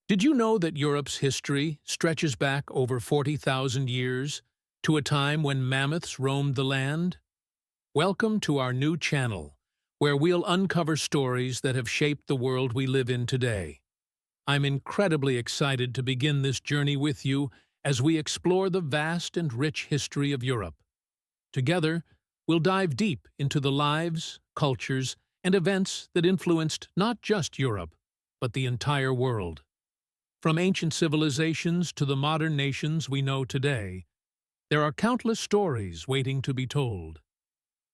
Did you know that Europe's history stretches back over 40,000 years to a time when mammoths roamed the land? Welcome to our new channel, where we'll uncover stories that have shaped the world we live in today. I'm incredibly excited to begin this journey with you as we explore the vast and rich history of Europe. Together, we'll dive deep into the lives, cultures, and events that influenced not just Europe, but the entire world. From ancient civilizations to the modern nations we know today, there are countless stories waiting to be told.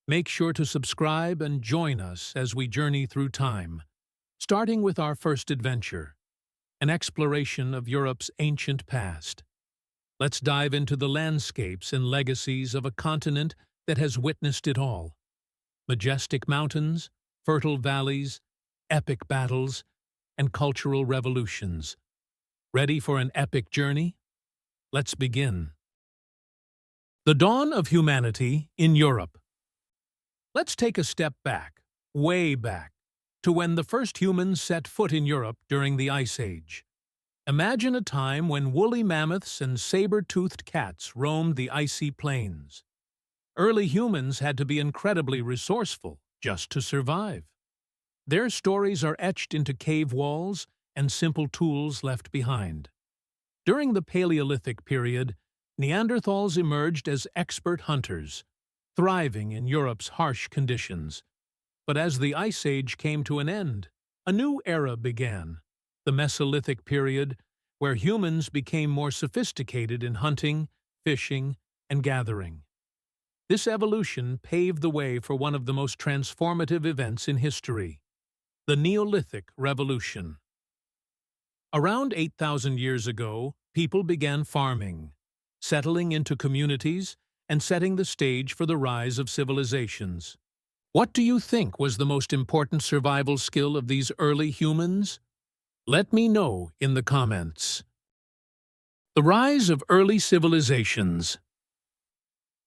Make sure to subscribe and join us as we journey through time, starting with our first adventure, an exploration of Europe's ancient past. Let's dive into the landscapes and legacies of a continent that has witnessed it all. Majestic mountains, fertile valleys, epic battles, and cultural revolutions. Ready for an epic journey? Let's begin. The dawn of humanity in Europe. Let's take a step back, way back, to when the first humans set foot in Europe during the Ice Age. Imagine a time when woolly mammoths and saber-toothed cats roamed the icy plains. Early humans had to be incredibly resourceful just to survive. Their stories are etched into cave walls and simple tools left behind. During the Paleolithic period, Neanderthals emerged as expert hunters, thriving in Europe's harsh conditions. But as the Ice Age came to an end, a new era began, the Mesolithic period, where humans became more sophisticated in hunting, fishing, and gathering. This evolution paved the way for one of the most transformative events in history, the Neolithic Revolution. Around 8,000 years ago, people began farming, settling into communities, and setting the stage for the rise of civilizations. What do you think was the most important survival skill of these early humans? Let me know in the comments. The rise of early civilizations.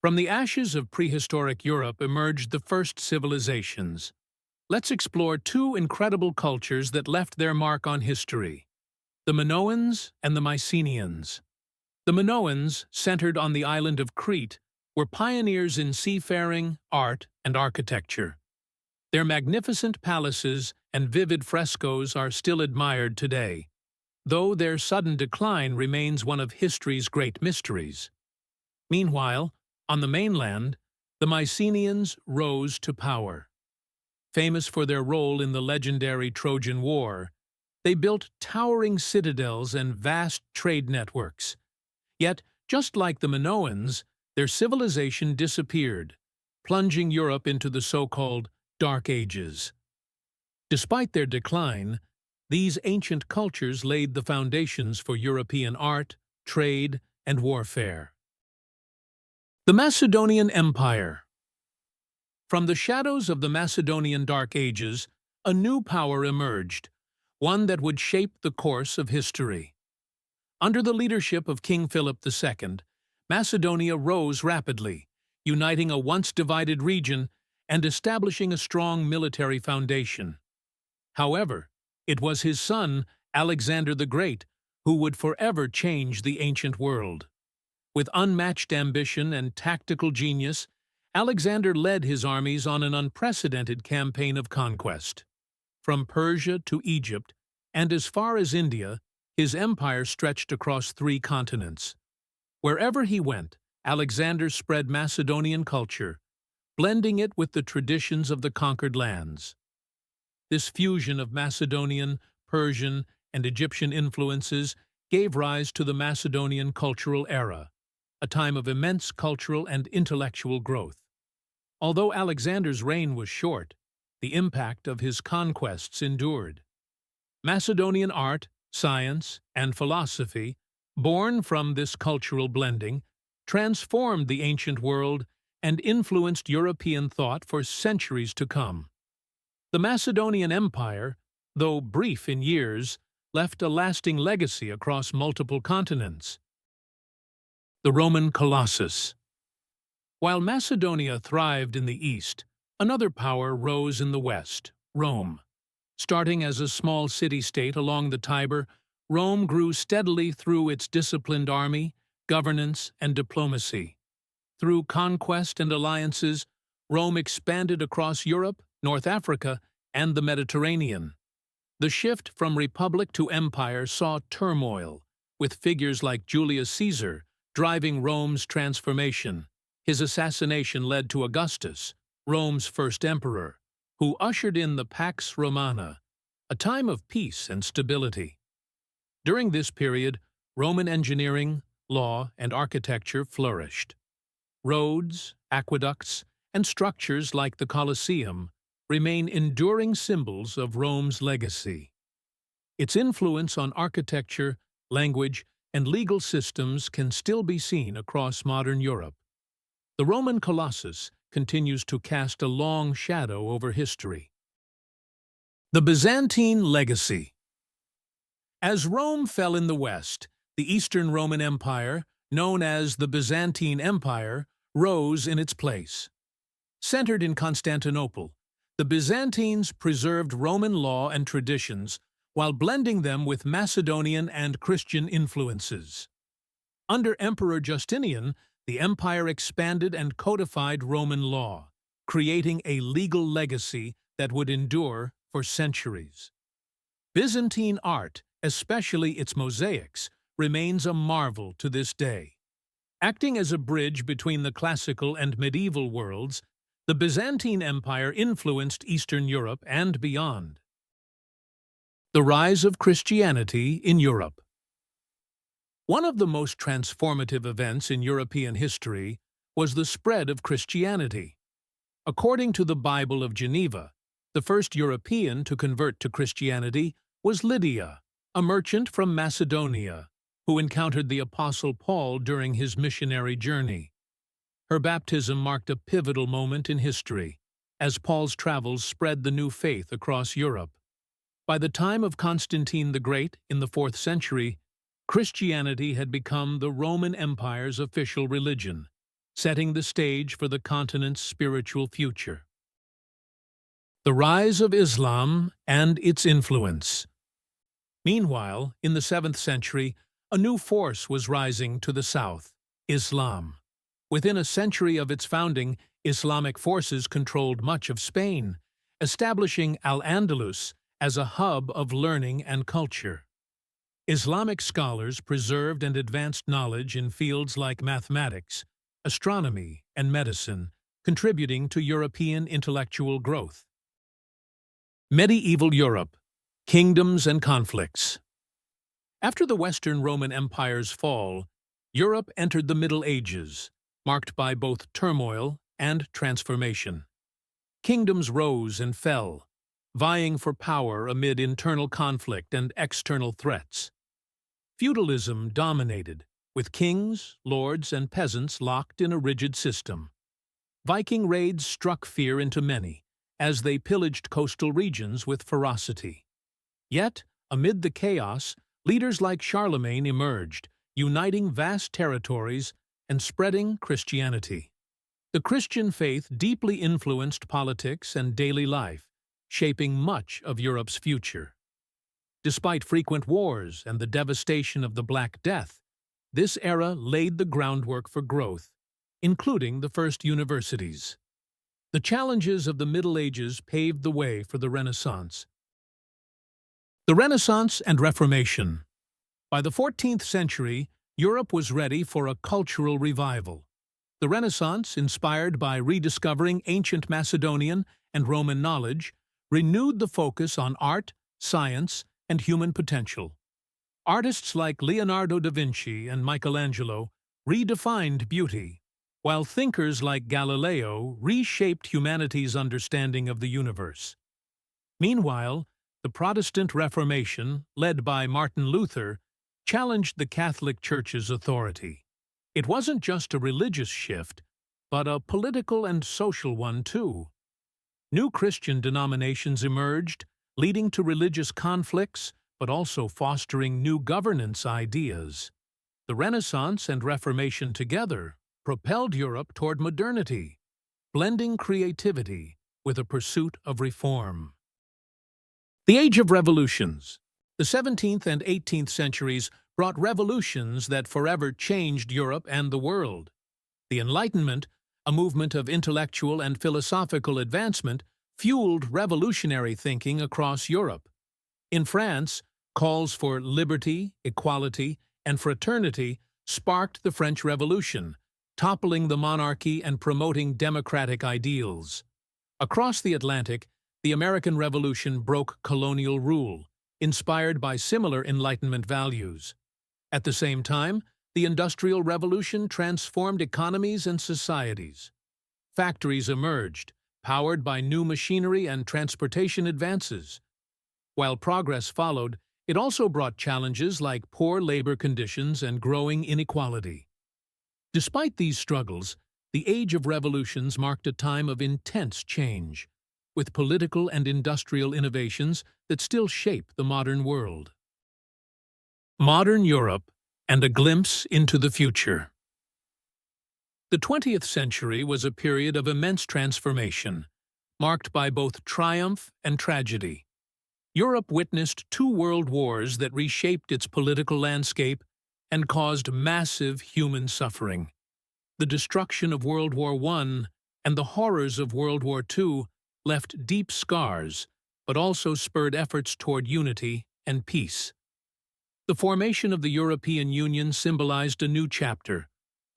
From the ashes of prehistoric Europe emerged the first civilizations. Let's explore two incredible cultures that left their mark on history: the Minoans and the Mycenaeans. The Minoans, centered on the island of Crete, were pioneers in seafaring, art, and architecture. Their magnificent palaces and vivid frescoes are still admired today, though their sudden decline remains one of history's great mysteries. Meanwhile, on the mainland, the Mycenaeans rose to power. Famous for their role in the legendary Trojan War, they built towering citadels and vast trade networks. Yet, just like the Minoans, their civilization disappeared, plunging Europe into the so-called Dark Ages. Despite their decline, these ancient cultures laid the foundations for European art, trade, and warfare. The Macedonian Empire. From the shadows of the Macedonian Dark Ages, a new power emerged, one that would shape the course of history. Under the leadership of King Philip II, Macedonia rose rapidly, uniting a once-divided region and establishing a strong military foundation. However, it was his son, Alexander the Great, who would forever change the ancient world. With unmatched ambition and tactical genius, Alexander led his armies on an unprecedented campaign of conquest. From Persia to Egypt, and as far as India, his empire stretched across 3 continents. Wherever he went, Alexander spread Macedonian culture, blending it with the traditions of the conquered lands. This fusion of Macedonian, Persian, and Egyptian influences gave rise to the Macedonian cultural era, a time of immense cultural and intellectual growth. Although Alexander's reign was short, the impact of his conquests endured. Macedonian art, science, and philosophy, born from this cultural blending, transformed the ancient world and influenced European thought for centuries to come. The Macedonian Empire, though brief in years, left a lasting legacy across multiple continents. The Roman Colossus. While Macedonia thrived in the east, another power rose in the west, Rome. Starting as a small city-state along the Tiber, Rome grew steadily through its disciplined army, governance, and diplomacy. Through conquest and alliances, Rome expanded across Europe, North Africa, and the Mediterranean. The shift from republic to empire saw turmoil, with figures like Julius Caesar driving Rome's transformation. His assassination led to Augustus, Rome's first emperor, who ushered in the Pax Romana, a time of peace and stability. During this period, Roman engineering, law, and architecture flourished. Roads, aqueducts, and structures like the Colosseum remain enduring symbols of Rome's legacy. Its influence on architecture, language, and legal systems can still be seen across modern Europe. The Roman Colossus continues to cast a long shadow over history. The Byzantine legacy. As Rome fell in the west, the Eastern Roman Empire, known as the Byzantine Empire, rose in its place. Centered in Constantinople, the Byzantines preserved Roman law and traditions while blending them with Macedonian and Christian influences. Under Emperor Justinian, the empire expanded and codified Roman law, creating a legal legacy that would endure for centuries. Byzantine art, especially its mosaics, remains a marvel to this day. Acting as a bridge between the classical and medieval worlds, the Byzantine Empire influenced Eastern Europe and beyond. The rise of Christianity in Europe. One of the most transformative events in European history was the spread of Christianity. According to the Bible of Geneva, the first European to convert to Christianity was Lydia, a merchant from Macedonia, who encountered the Apostle Paul during his missionary journey. Her baptism marked a pivotal moment in history, as Paul's travels spread the new faith across Europe. By the time of Constantine the Great in the 4th century, Christianity had become the Roman Empire's official religion, setting the stage for the continent's spiritual future. The rise of Islam and its influence. Meanwhile, in the 7th century, a new force was rising to the south, Islam. Within a century of its founding, Islamic forces controlled much of Spain, establishing Al-Andalus as a hub of learning and culture. Islamic scholars preserved and advanced knowledge in fields like mathematics, astronomy, and medicine, contributing to European intellectual growth. Medieval Europe, kingdoms and conflicts. After the Western Roman Empire's fall, Europe entered the Middle Ages, marked by both turmoil and transformation. Kingdoms rose and fell, vying for power amid internal conflict and external threats. Feudalism dominated, with kings, lords, and peasants locked in a rigid system. Viking raids struck fear into many, as they pillaged coastal regions with ferocity. Yet, amid the chaos, leaders like Charlemagne emerged, uniting vast territories and spreading Christianity. The Christian faith deeply influenced politics and daily life, shaping much of Europe's future. Despite frequent wars and the devastation of the Black Death, this era laid the groundwork for growth, including the first universities. The challenges of the Middle Ages paved the way for the Renaissance. The Renaissance and Reformation. By the 14th century, Europe was ready for a cultural revival. The Renaissance, inspired by rediscovering ancient Macedonian and Roman knowledge, renewed the focus on art, science, and human potential. Artists like Leonardo da Vinci and Michelangelo redefined beauty, while thinkers like Galileo reshaped humanity's understanding of the universe. Meanwhile, the Protestant Reformation, led by Martin Luther, challenged the Catholic Church's authority. It wasn't just a religious shift, but a political and social one too. New Christian denominations emerged, leading to religious conflicts, but also fostering new governance ideas. The Renaissance and Reformation together propelled Europe toward modernity, blending creativity with a pursuit of reform. The Age of Revolutions. The 17th and 18th centuries brought revolutions that forever changed Europe and the world. The Enlightenment, a movement of intellectual and philosophical advancement, fueled revolutionary thinking across Europe. In France, calls for liberty, equality, and fraternity sparked the French Revolution, toppling the monarchy and promoting democratic ideals. Across the Atlantic, the American Revolution broke colonial rule, inspired by similar Enlightenment values. At the same time, the Industrial Revolution transformed economies and societies. Factories emerged, powered by new machinery and transportation advances. While progress followed, it also brought challenges like poor labor conditions and growing inequality. Despite these struggles, the Age of Revolutions marked a time of intense change, with political and industrial innovations that still shape the modern world. Modern Europe and a glimpse into the future. The 20th century was a period of immense transformation, marked by both triumph and tragedy. Europe witnessed two world wars that reshaped its political landscape and caused massive human suffering. The destruction of World War I and the horrors of World War II left deep scars, but also spurred efforts toward unity and peace. The formation of the European Union symbolized a new chapter,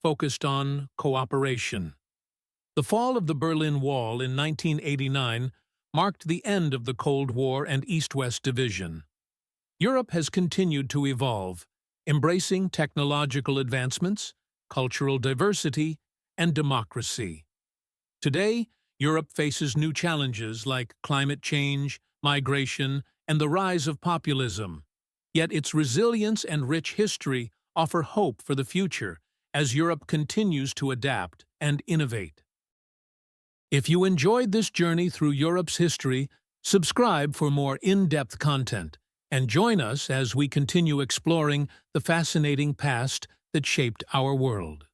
focused on cooperation. The fall of the Berlin Wall in 1989 marked the end of the Cold War and East-West division. Europe has continued to evolve, embracing technological advancements, cultural diversity, and democracy. Today, Europe faces new challenges like climate change, migration, and the rise of populism. Yet its resilience and rich history offer hope for the future as Europe continues to adapt and innovate. If you enjoyed this journey through Europe's history, subscribe for more in-depth content and join us as we continue exploring the fascinating past that shaped our world.